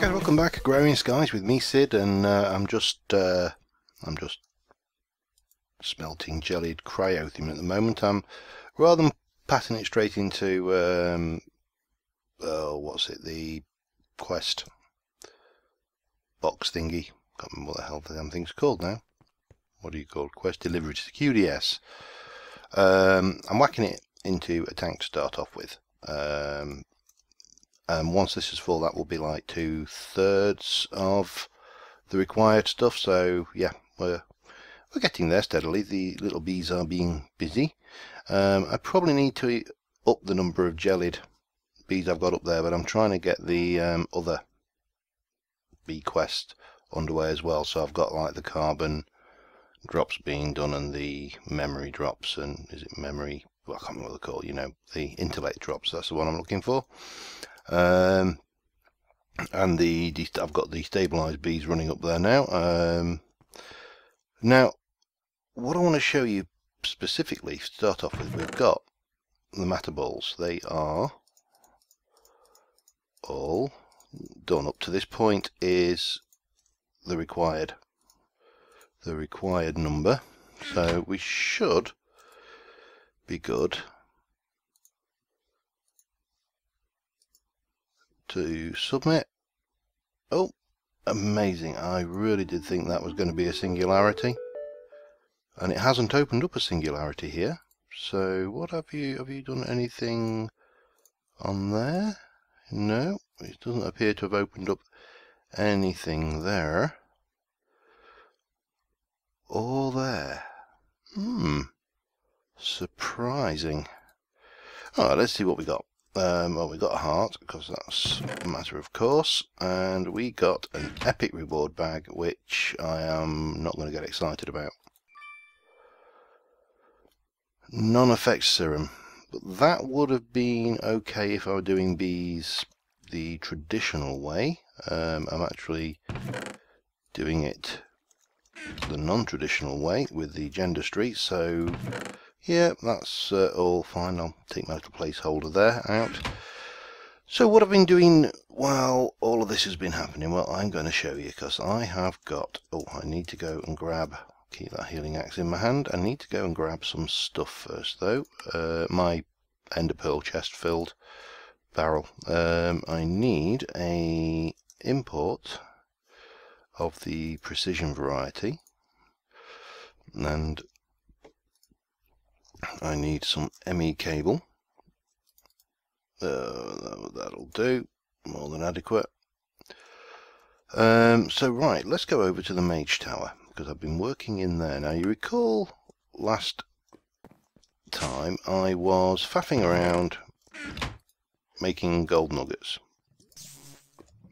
Okay, welcome back, Agrarian Skies, with me, Sid, and I'm just smelting jellied cryothium at the moment. Rather than passing it straight into what's it, the quest box thingy. Can't remember what the hell the damn thing's called now. What do you call it? Quest delivery to the QDS. I'm whacking it into a tank to start off with. And once this is full, that will be like 2/3 of the required stuff. So yeah, we're getting there steadily. The little bees are being busy. I probably need to up the number of jellied bees I've got up there, but I'm trying to get the other bee quest underway as well. So I've got like the carbon drops being done and the memory drops, and is it memory? Well, I can't remember what they're called. You know, the intellect drops. That's the one I'm looking for. And I've got the stabilized bees running up there now. Now, what I want to show you specifically, to start off with, we've got the matter balls. They are all done. Up to this point is the required number, so we should be good to submit. Oh, amazing. I really did think that was going to be a singularity, and it hasn't opened up a singularity here. So what have you done anything on there? No, it doesn't appear to have opened up anything there or there. Surprising. Alright, let's see what we got. Well, we got a heart, because that's a matter of course, and we got an epic reward bag, which I am not going to get excited about. Non-effect serum, but that would have been okay if I were doing bees the traditional way. I'm actually doing it the non-traditional way with the gender street, so yeah, that's all fine. I'll take my little placeholder there out. So what I've been doing while all of this has been happening, well, I'm going to show you, because I have got, I need to go and grab, keep that healing axe in my hand. I need to go and grab some stuff first though. My ender pearl chest filled barrel. I need a import of the precision variety, and I need some ME cable. That'll do, more than adequate. So right, let's go over to the mage tower, because I've been working in there. Now, you recall last time I was faffing around making gold nuggets,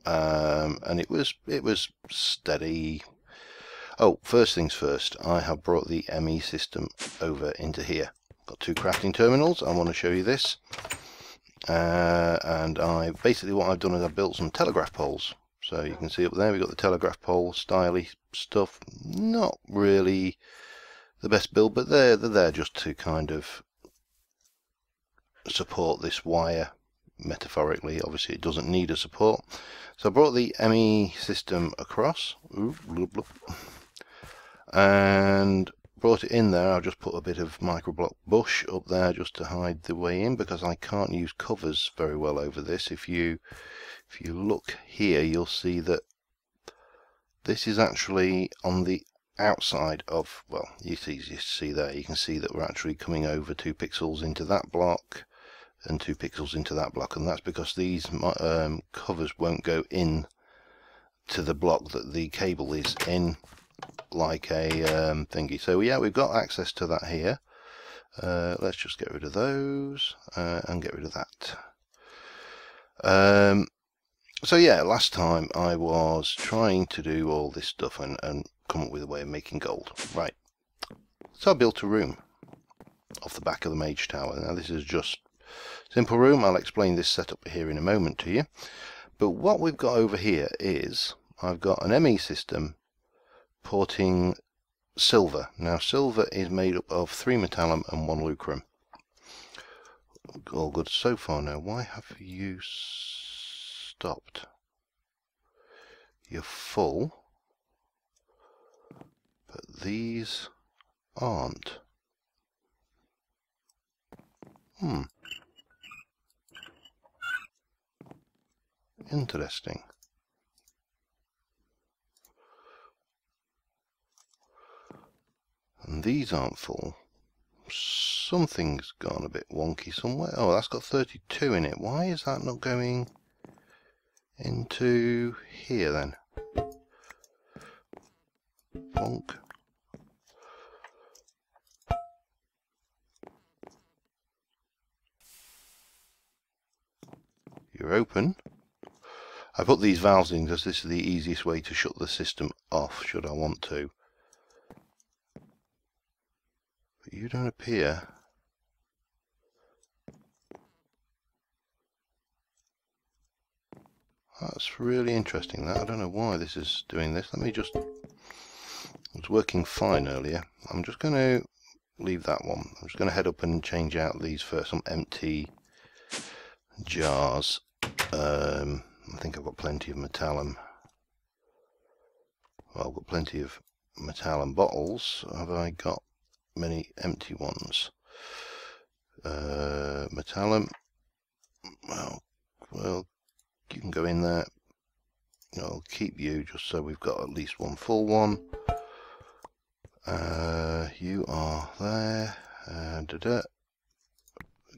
and it was steady. Oh, first things first, I have brought the ME system over into here. Got 2 crafting terminals. I want to show you this. And basically what I've done is I've built some telegraph poles. So you can see up there we've got the telegraph pole styly stuff. Not really the best build, but they're there just to kind of support this wire metaphorically. Obviously it doesn't need a support. So I brought the ME system across. Ooh, bloop, bloop. And brought it in there. I'll just put a bit of microblock bush up there just to hide the way in, because I can't use covers very well over this. If you look here, you'll see that this is actually on the outside of, well, it's easy to see there. You can see that we're actually coming over 2 pixels into that block and 2 pixels into that block, and that's because these covers won't go in to the block that the cable is in, like a thingy. So yeah, we've got access to that here. Let's just get rid of those and get rid of that. So yeah, last time I was trying to do all this stuff and come up with a way of making gold. Right, so I built a room off the back of the mage tower. Now this is just simple room. I'll explain this setup here in a moment to you. But what we've got over here is I've got an ME system porting silver. Now silver is made up of 3 metallum and 1 lucrum. All good so far. Now why have you stopped? you're full, but these aren't. Interesting. And these aren't full. Something's gone a bit wonky somewhere. Oh, that's got 32 in it. Why is that not going into here then? Bonk. You're open. I put these valves in because this is the easiest way to shut the system off should I want to. But you don't appear. That's really interesting. That I don't know why this is doing this. Let me just. It was working fine earlier. I'm just going to leave that one. I'm just going to head up and change out these for some empty jars. I think I've got plenty of metallum. Well, I've got plenty of metallum bottles. Have I got many empty ones? Metallum. Well, you can go in there. I'll keep you just so we've got at least one full one. You are there.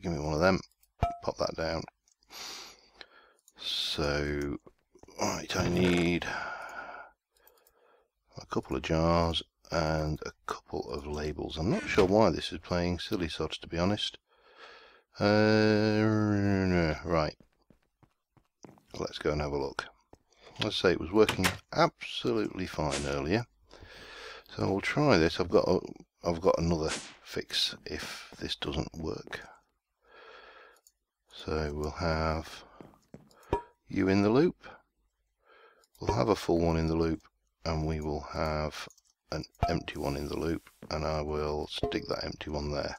Give me one of them. Pop that down. So, right, I need a couple of jars and a couple of labels. I'm not sure why this is playing silly sods, to be honest. Right. Let's go and have a look. Let's say it was working absolutely fine earlier. So we'll try this. I've got another fix if this doesn't work. So we'll have you in the loop. We'll have a full one in the loop, and we will have an empty one in the loop, and I will stick that empty one there.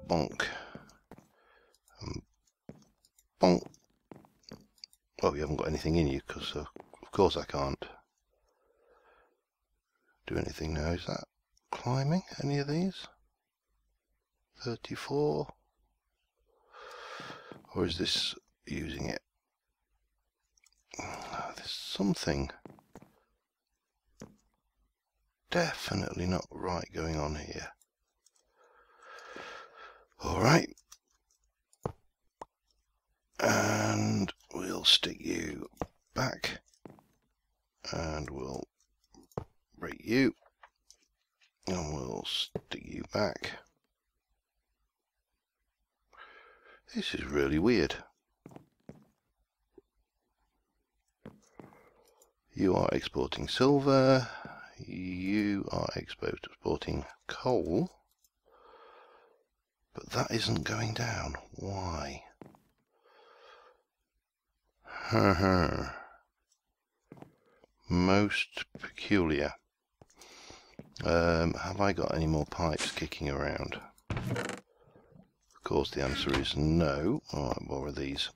Bonk. Bonk. Oh, you haven't got anything in you, because of course I can't do anything now. Is that climbing any of these? 34? Or is this using it? There's something definitely not right going on here. Alright. And we'll stick you back. And we'll break you. And we'll stick you back. This is really weird. You are exporting silver. You are exporting coal. But that isn't going down. Why? Most peculiar. Have I got any more pipes kicking around? Of course the answer is no. Alright, what are these?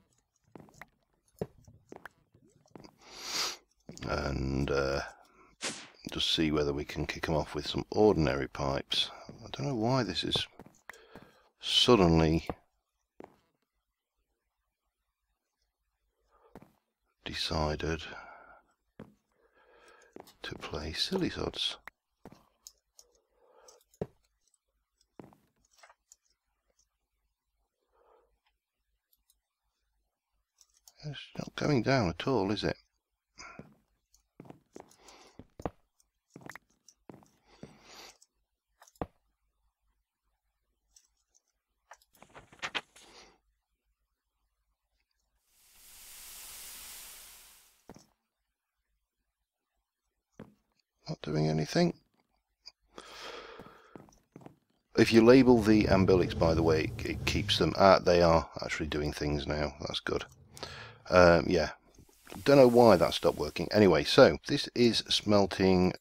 And just see whether we can kick them off with some ordinary pipes. I don't know why this is suddenly decided to play silly sods. It's not going down at all, is it? Not doing anything. If you label the umbilicals, by the way, it keeps them. They are actually doing things now. That's good. Yeah, don't know why that stopped working. Anyway, so this is smelting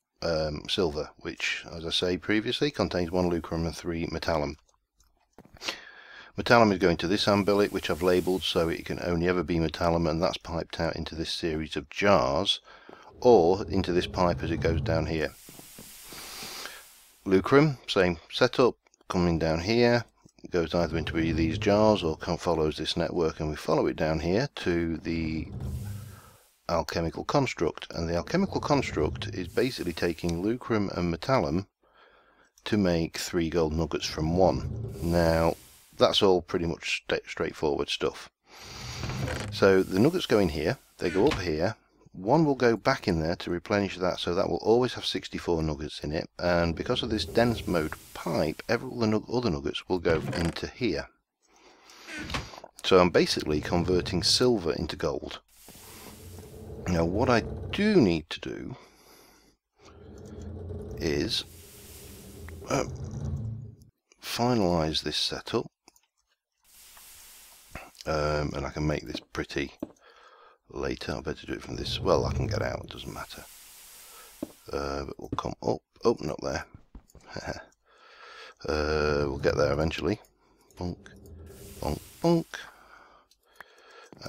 silver, which, as I say previously, contains 1 lucrum and 3 metallum. Metallum is going to this umbilic, which I've labelled so it can only ever be metallum, and that's piped out into this series of jars, or into this pipe as it goes down here. Lucrum, same setup, coming down here, goes either into these jars or follows this network, and we follow it down here to the alchemical construct. And the alchemical construct is basically taking lucrum and metallum to make 3 gold nuggets from 1. Now that's all pretty much straightforward stuff. So the nuggets go in here, they go up here, 1 will go back in there to replenish that, so that will always have 64 nuggets in it, and because of this dense mode pipe, all the other nuggets will go into here. So I'm basically converting silver into gold. Now what I do need to do is finalize this setup, and I can make this pretty later. I better do it from this. Well, I can get out, it doesn't matter. But we'll come up, open up there. We'll get there eventually. Bonk, bonk, bonk,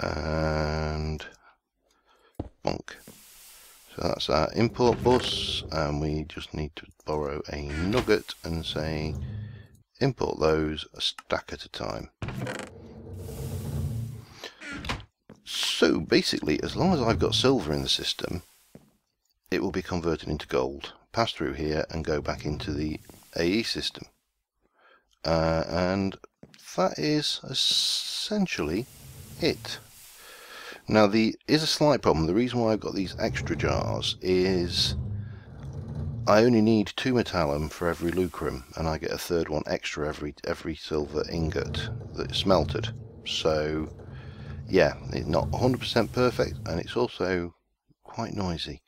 and bonk. So that's our import bus, and we just need to borrow a nugget and say import those a stack at a time. So basically, as long as I've got silver in the system, it will be converted into gold, pass through here and go back into the AE system. And that is essentially it. Now there is a slight problem. The reason why I've got these extra jars is I only need 2 metallum for every lucrum, and I get a 3rd one extra every silver ingot that's smelted. So yeah, it's not 100% perfect, and it's also quite noisy.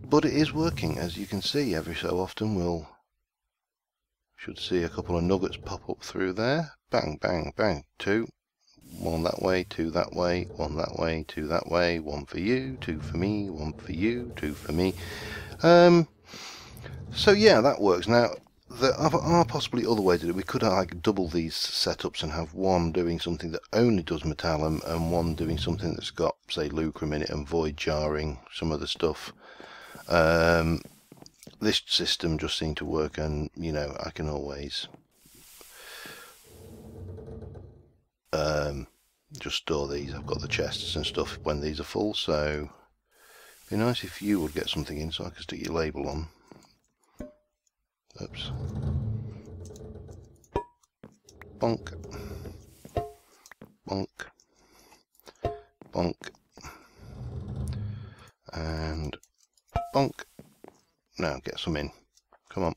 But it is working, as you can see. Every so often should see a couple of nuggets pop up through there. Bang, bang, bang. 2. 1 that way, 2 that way, 1 that way, 2 that way, 1 for you, 2 for me, 1 for you, 2 for me. So yeah, that works. Now there are possibly other ways to do it. We could like double these setups and have 1 doing something that only does metallum and 1 doing something that's got, say, lucrum in it and void jarring some of the stuff. This system just seemed to work, and you know, I can always just store these. I've got the chests and stuff when these are full, so it'd be nice if you would get something in so I can stick your label on. Oops. Bonk. Bonk. Bonk. And bonk. Now get some in. Come on.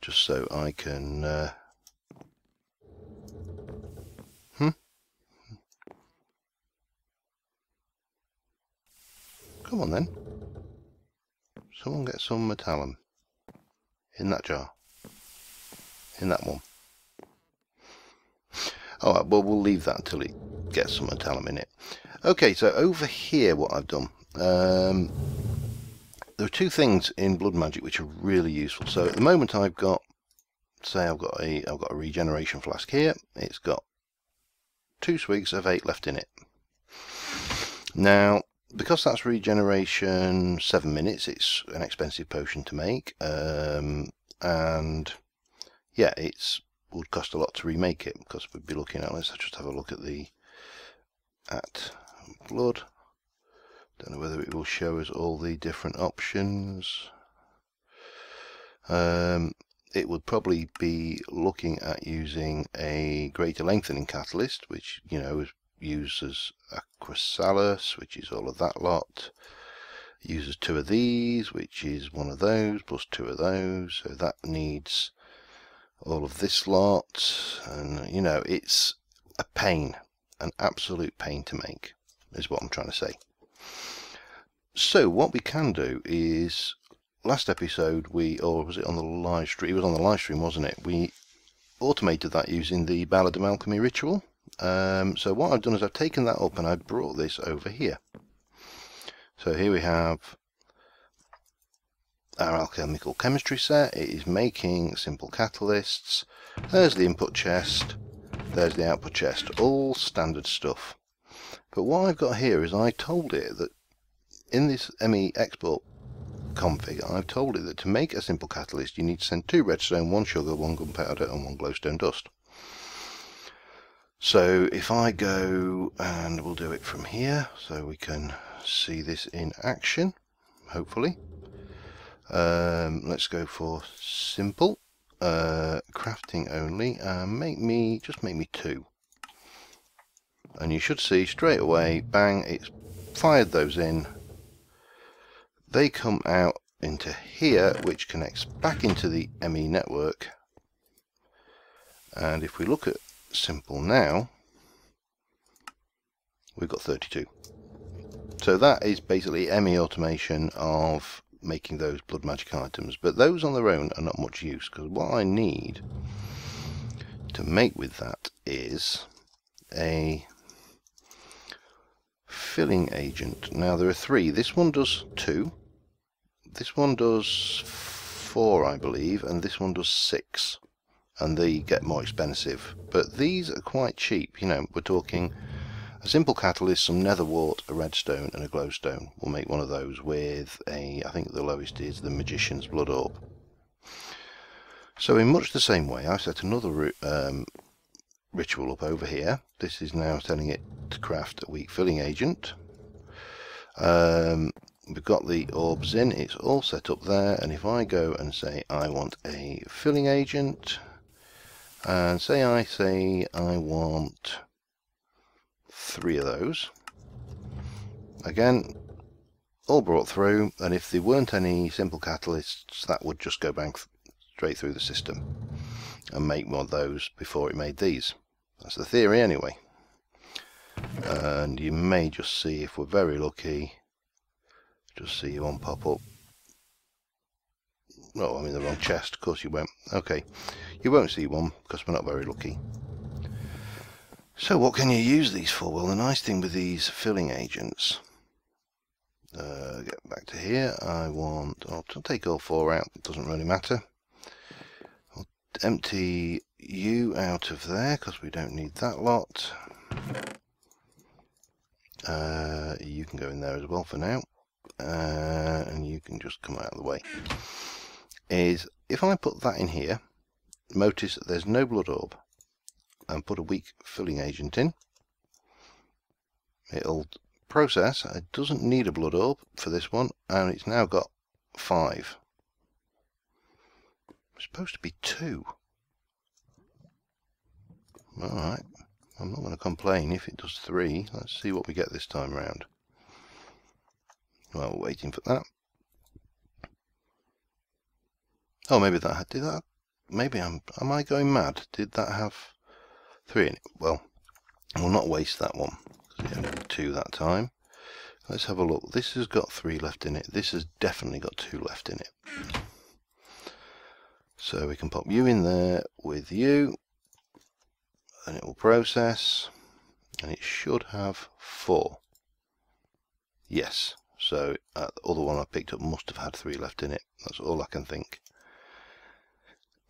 Just so I can... Come on then. Someone get some metallum. In that jar. In that one. Alright, well we'll leave that until it gets some metallum in it. Okay, so over here what I've done. There are 2 things in Blood Magic which are really useful. So at the moment I've got, say I've got a regeneration flask here. It's got 2 swigs of 8 left in it. Now, because that's regeneration 7 minutes, it's an expensive potion to make, and yeah, it would cost a lot to remake it, because we'd be looking at, let's just have a look at blood. Don't know whether it will show us all the different options. It would probably be looking at using a greater lengthening catalyst, which, you know, uses Aquasalus, which is all of that lot. Uses 2 of these, which is 1 of those, plus 2 of those. So that needs all of this lot. And, you know, it's a pain, an absolute pain to make, is what I'm trying to say. So what we can do is, last episode or was it on the live stream? It was on the live stream, wasn't it? We automated that using the Ballad of Alchemy ritual. So what I've done is I've taken that up and I've brought this over here. So here we have our alchemical chemistry set. It is making simple catalysts. There's the input chest, there's the output chest, all standard stuff. But what I've got here is I told it that in this ME export config, I've told it that to make a simple catalyst you need to send 2 redstone, 1 sugar, 1 gunpowder and 1 glowstone dust. So if I go, and we'll do it from here so we can see this in action, hopefully. Let's go for simple, crafting only, and just make me 2. And you should see straight away, bang, it's fired those in. They come out into here, which connects back into the ME network. And if we look at simple now, we've got 32. So that is basically ME automation of making those blood magic items. But those on their own are not much use, because what I need to make with that is a filling agent. Now there are 3. This one does 2. This one does 4, I believe, and this one does 6. And they get more expensive. But these are quite cheap. You know, we're talking a simple catalyst, some nether wart, a redstone, and a glowstone. We'll make one of those with I think the lowest is the magician's blood orb. So in much the same way, I've set another ritual up over here. This is now telling it to craft a weak filling agent. We've got the orbs in, it's all set up there, and if I go and say I want a filling agent, and say I want 3 of those, again, all brought through, and if there weren't any simple catalysts, that would just go bang straight through the system and make one of those before it made these. That's the theory anyway. And you may just see, if we're very lucky, just see one pop up. Oh, I'm in the wrong chest. Of course you won't. Okay, you won't see one because we're not very lucky. So what can you use these for? Well, the nice thing with these filling agents, get back to here, I'll take all 4 out, it doesn't really matter. I'll empty you out of there because we don't need that lot. You can go in there as well for now. And you can just come out of the way. Is if I put that in here, notice that there's no blood orb, and put a weak filling agent in, it'll process. It doesn't need a blood orb for this one, and it's now got 5. It's supposed to be 2. Alright, I'm not going to complain if it does 3. Let's see what we get this time round. Well, we're waiting for that. Oh, maybe that did that. Maybe am I going mad? Did that have 3 in it? Well, we'll not waste that one because it only did 2 that time. Let's have a look. This has got 3 left in it. This has definitely got 2 left in it. So we can pop you in there with you, and it will process, and it should have 4. Yes. So the other one I picked up must have had 3 left in it. That's all I can think.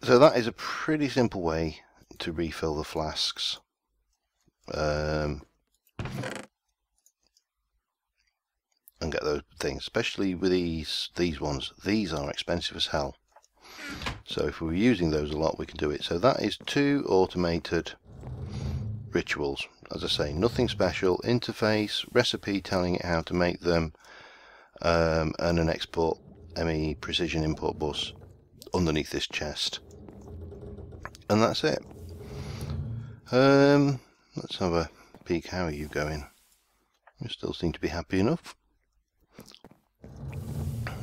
So that is a pretty simple way to refill the flasks. And get those things, especially with these ones. These are expensive as hell. So if we were using those a lot, we can do it. So that is 2 automated rituals. As I say, nothing special. Interface, recipe telling it how to make them, and an export ME precision import bus underneath this chest. And that's it. Let's have a peek. How are you going? You still seem to be happy enough.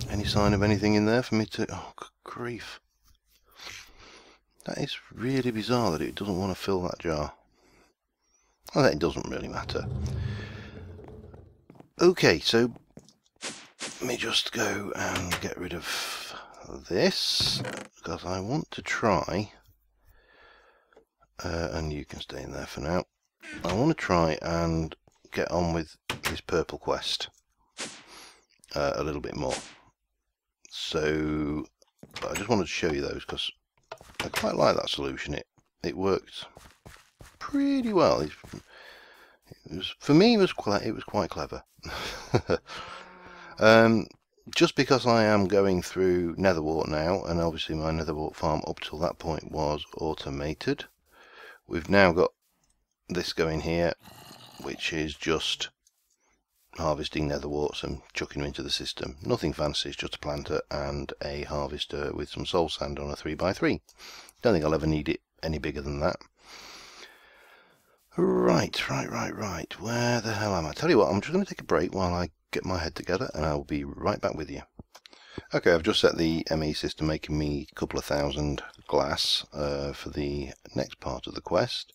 Any sign of anything in there for me to... Oh, good grief. That is really bizarre that it doesn't want to fill that jar. Well, that doesn't really matter. Okay, so let me just go and get rid of this, because I want to try, and you can stay in there for now, I want to try and get on with this purple quest a little bit more. So but I just wanted to show you those because I quite like that solution. It worked pretty well. It was, for me, it was quite clever. Just because I am going through Netherwart now, and obviously my Netherwart farm up till that point was automated. We've now got this going here, which is just harvesting Netherwarts and chucking them into the system. Nothing fancy, it's just a planter and a harvester with some soul sand on a 3x3. Don't think I'll ever need it any bigger than that. Right. Where the hell am I? Tell you what, I'm just going to take a break while I get my head together, and I'll be right back with you. Okay, I've just set the ME system, making me a couple of thousand glass for the next part of the quest.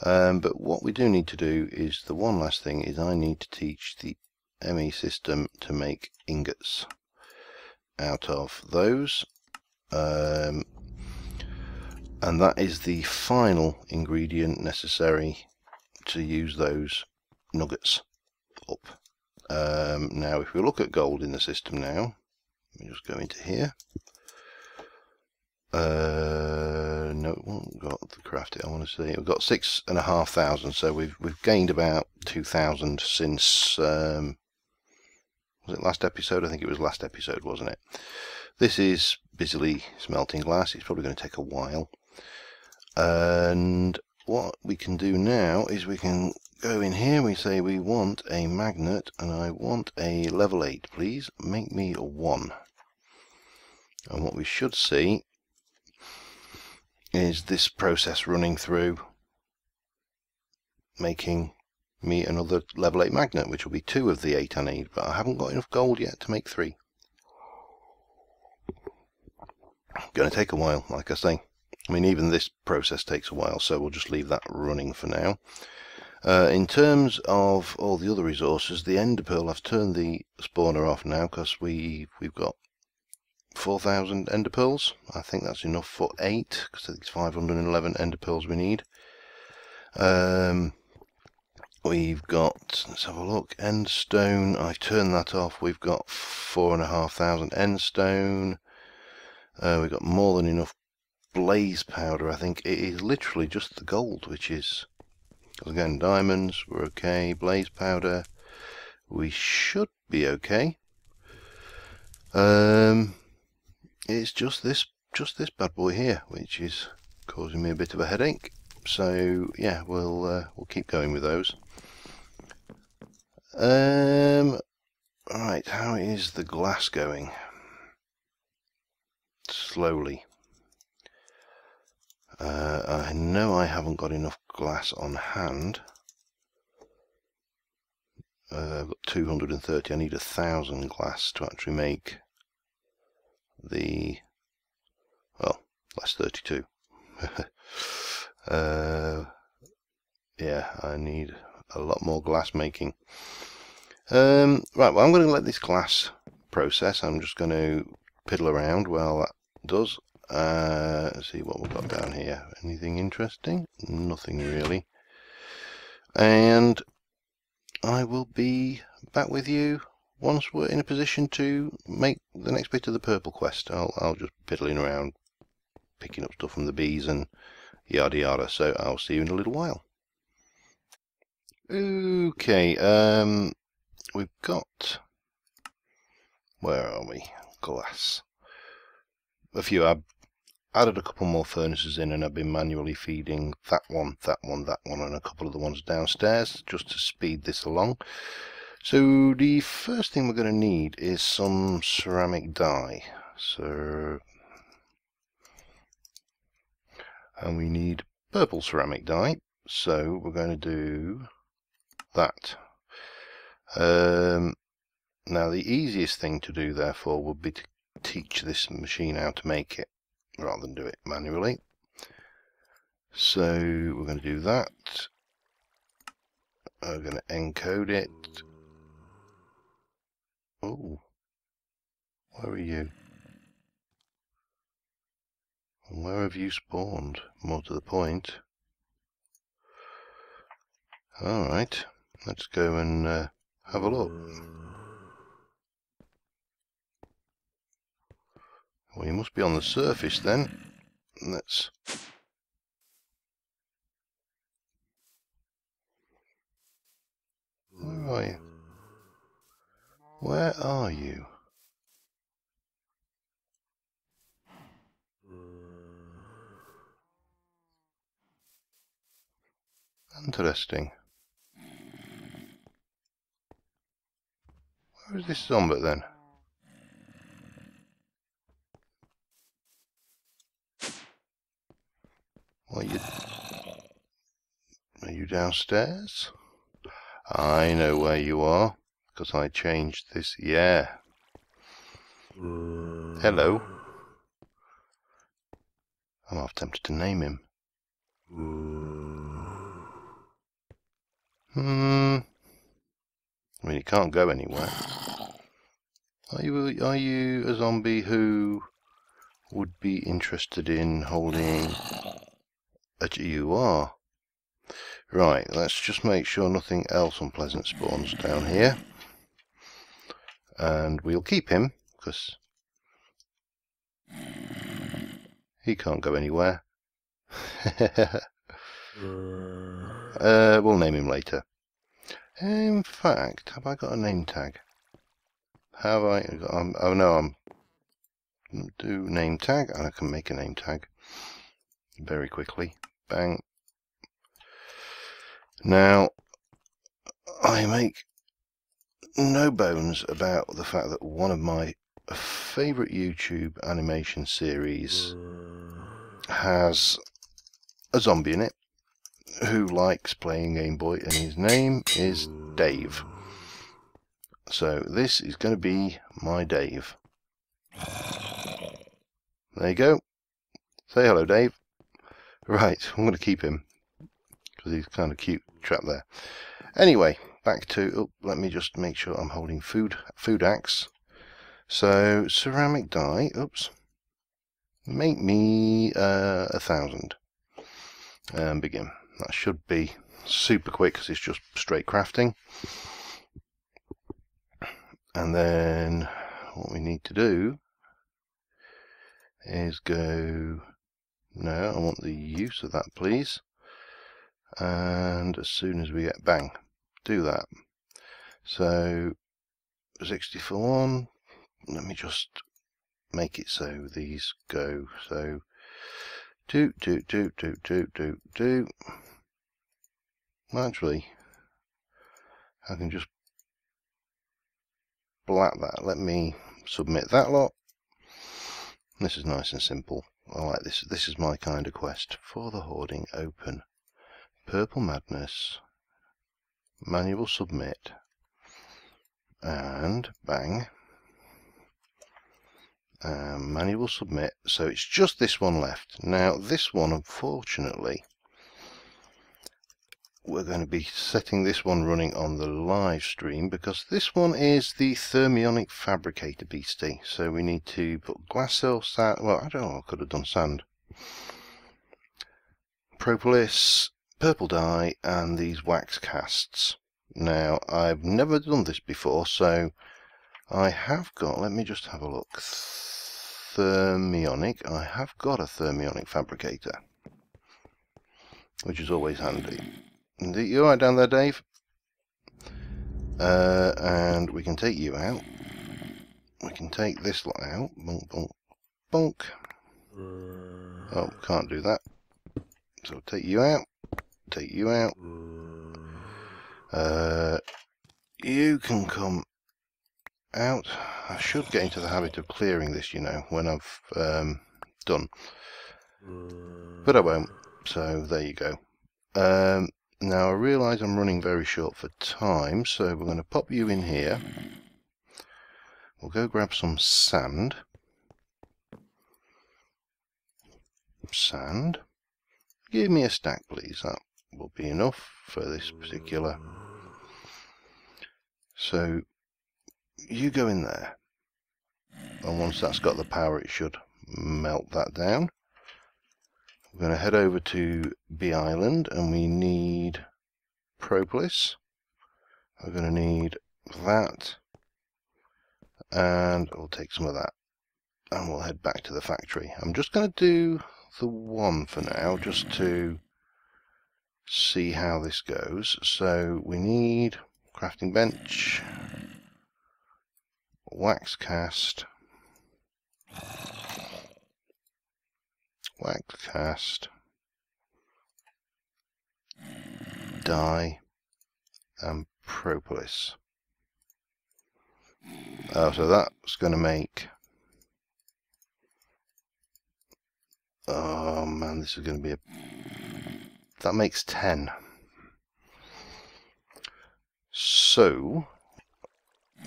But what we do need to do is, the one last thing is, I need to teach the ME system to make ingots out of those. And that is the final ingredient necessary to use those nuggets up. Now if we look at gold in the system now, let me just go into here. No, it won't got the craft it. I want to see. We've got 6,500, so we've gained about 2,000 since was it last episode? I think it was last episode, wasn't it? This is busily smelting glass. It's probably going to take a while. And what we can do now is we can go in here. We say we want a magnet, and I want a level 8, please. Make me a 1. And what we should see is this process running through, making me another level 8 magnet, which will be 2 of the 8 I need, but I haven't got enough gold yet to make 3. Going to take a while, like I say. I mean, even this process takes a while, so we'll just leave that running for now. In terms of all the other resources, the ender pearl, I've turned the spawner off now because we've got 4,000 ender pearls. I think that's enough for 8, because I think it's 511 ender pearls we need. We've got, let's have a look, end stone. I turned that off. We've got 4,500 end stone. We've got more than enough blaze powder. I think it is literally just the gold, which is, again, diamonds, we're okay. Blaze powder, we should be okay. It's just this bad boy here, which is causing me a bit of a headache. So yeah, we'll keep going with those. Right, how is the glass going? Slowly. I know I haven't got enough glass on hand. I've got 230. I need 1,000 glass to actually make the, well, that's 32. Yeah, I need a lot more glass making. Right, well, I'm going to let this glass process. I'm just going to piddle around while that does. Let's see what we've got down here. Anything interesting? Nothing really. And I will be back with you once we're in a position to make the next bit of the purple quest. I'll just piddling around, picking up stuff from the bees and yada yada. So I'll see you in a little while. Okay, we've got, where are we? Glass. A few. I've added a couple more furnaces in, and I've been manually feeding that one, and a couple of the ones downstairs just to speed this along. So the first thing we're going to need is some ceramic dye. So, and we need purple ceramic dye. So we're going to do that. Now the easiest thing to do, therefore, would be to teach this machine how to make it, rather than do it manually. So we're going to do that. I'm going to encode it. Oh, where are you? And where have you spawned? More to the point. Alright, let's go and have a look. Well, you must be on the surface then. Let's... Where are you? Where are you? Interesting. Where is this zombie then? Are you downstairs? I know where you are, because I changed this. Yeah. Hello. I'm half tempted to name him. I mean, he can't go anywhere. Are you a zombie who would be interested in holding you are. Right, let's just make sure nothing else unpleasant spawns down here. And we'll keep him, because he can't go anywhere. We'll name him later. In fact, have I got a name tag? Have I got, oh no, I'm do name tag, and I can make a name tag very quickly. Bang. Now, I make no bones about the fact that one of my favourite YouTube animation series has a zombie in it who likes playing Game Boy, and his name is Dave. So this is going to be my Dave. There you go. Say hello, Dave. Right, I'm going to keep him because he's kind of cute chap there. Anyway, back to, oh, let me just make sure I'm holding food axe. So ceramic dye, oops, make me 1,000 and begin. That should be super quick because it's just straight crafting. And then what we need to do is go, no, I want the use of that, please. And as soon as we get, bang, do that. So 64, let me just make it so these go. So do. Actually, I can just black that. Let me submit that lot. This is nice and simple. I like this. This is my kind of quest. For the hoarding, open. Purple Madness. Manual submit. And bang. Manual submit. So it's just this one left. Now this one, unfortunately, we're going to be setting this one running on the live stream because this one is the thermionic fabricator beastie. So we need to put glass cell sand. Well, I don't know, I could have done sand. Propolis, purple dye, and these wax casts. Now I've never done this before, so I have got, let me just have a look. Thermionic, I have got a thermionic fabricator, which is always handy. You alright down there, Dave? And we can take you out. We can take this lot out. Bonk, bonk, bonk. Oh, can't do that. So take you out. Take you out. You can come out. I should get into the habit of clearing this, you know, when I've done. But I won't. So there you go. Now I realise I'm running very short for time, so we're going to pop you in here. We'll go grab some sand. Sand. Give me a stack, please. That will be enough for this particular. So you go in there. And once that's got the power, it should melt that down. We're going to head over to B Island, and we need propolis. We're going to need that, and we'll take some of that. and we'll head back to the factory. I'm just going to do the one for now, just to see how this goes. So we need crafting bench, wax cast, dye, and propolis. Oh, so that's going to make... Oh man, this is going to be a... That makes 10. So,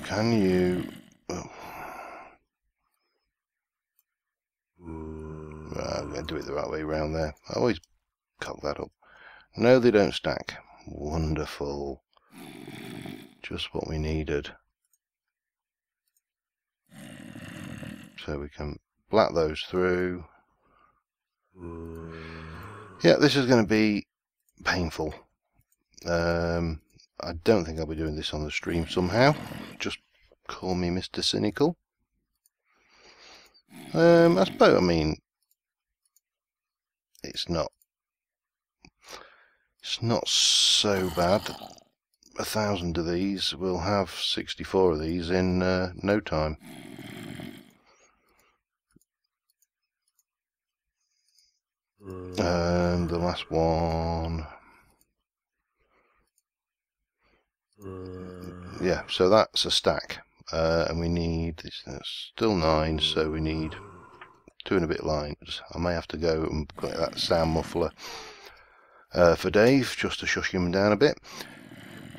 can you... Oh. I'm going to do it the right way around there. I always cock that up. No, they don't stack. Wonderful. Just what we needed. So we can black those through. Yeah, this is going to be painful. I don't think I'll be doing this on the stream somehow. Just call me Mr. Cynical. I suppose, I mean, it's not so bad. 1,000 of these, we'll have 64 of these in no time. And the last one, yeah, so that's a stack, and we need this. Still 9, so we need 2 and a bit lines. I may have to go and get that sound muffler for Dave, just to shush him down a bit.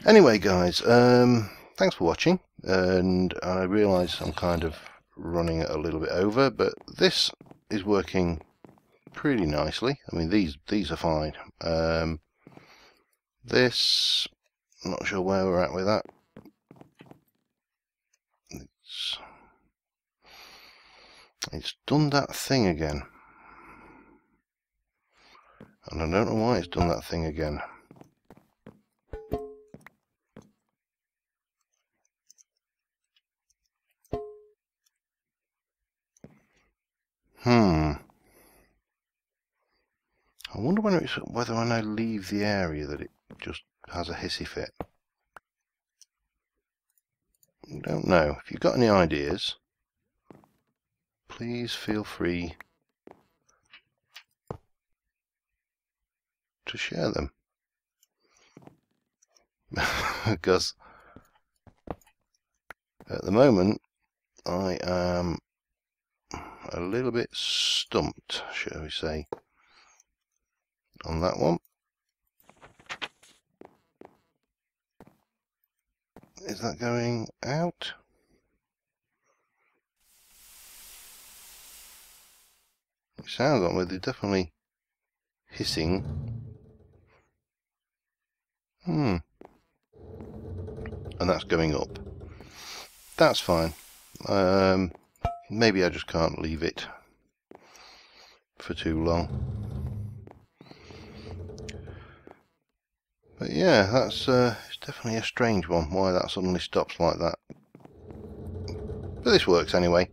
Anyway, guys, thanks for watching, and I realise I'm kind of running it a little bit over, but this is working pretty nicely. I mean, these are fine. This, I'm not sure where we're at with that. It's done that thing again, and I don't know why it's done that thing again. I wonder whether when I leave the area that it just has a hissy fit. I don't know. If you've got any ideas, please feel free to share them. Because at the moment I am a little bit stumped, shall we say, on that one. Is that going out? It sounds like they're definitely hissing. And that's going up. That's fine. Maybe I just can't leave it for too long. But yeah, that's it's definitely a strange one, why that suddenly stops like that. But this works anyway,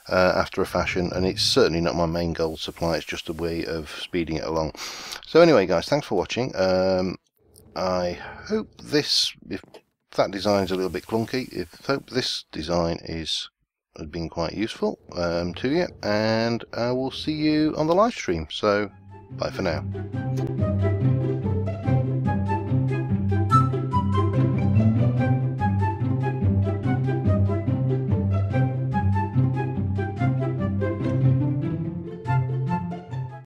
after a fashion, and it's certainly not my main gold supply, it's just a way of speeding it along. So anyway, guys, thanks for watching. I hope this, if that design's a little bit clunky, hope this design has been quite useful to you, and I will see you on the live stream. So bye for now.